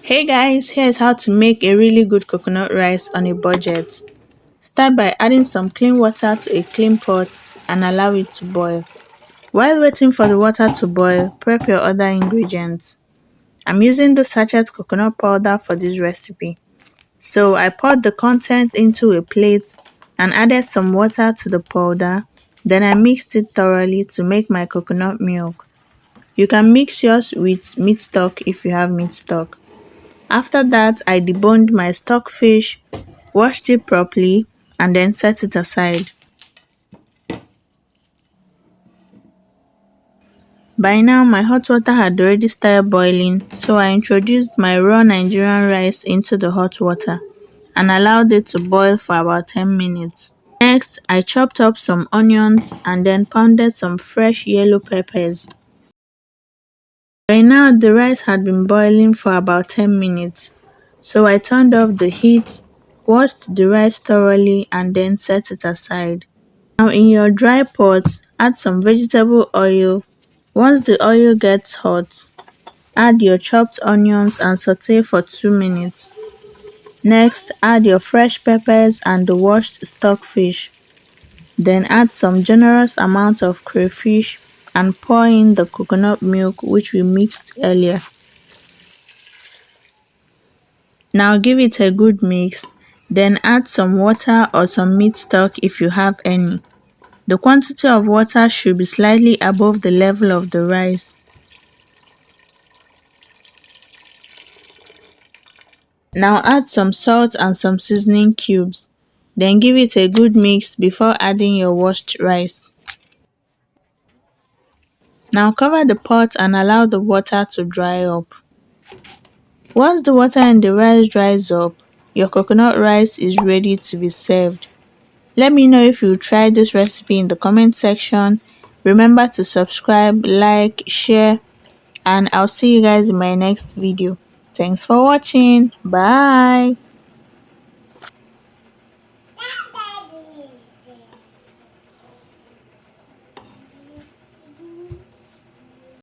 Hey guys, here's how to make a really good coconut rice on a budget. Start by adding some clean water to a clean pot and allow it to boil. While waiting for the water to boil, prep your other ingredients. I'm using the sachet coconut powder for this recipe. So I poured the contents into a plate and added some water to the powder. Then I mixed it thoroughly to make my coconut milk. You can mix yours with meat stock if you have meat stock. After that, I deboned my stockfish, washed it properly, and then set it aside. By now, my hot water had already started boiling, so I introduced my raw Nigerian rice into the hot water and allowed it to boil for about 10 minutes. Next, I chopped up some onions and then pounded some fresh yellow peppers. By now, the rice had been boiling for about 10 minutes, so I turned off the heat, washed the rice thoroughly, and then set it aside. Now in your dry pot, add some vegetable oil. Once the oil gets hot, add your chopped onions and saute for 2 minutes. Next, add your fresh peppers and the washed stockfish. Then add some generous amount of crayfish and pour in the coconut milk which we mixed earlier. Now give it a good mix, then add some water or some meat stock if you have any. The quantity of water should be slightly above the level of the rice. Now add some salt and some seasoning cubes. Then give it a good mix before adding your washed rice. Now cover the pot and allow the water to dry up. Once the water in the rice dries up, your coconut rice is ready to be served. Let me know if you tried this recipe in the comment section. Remember to subscribe, like, share, and I'll see you guys in my next video. Thanks for watching. Bye.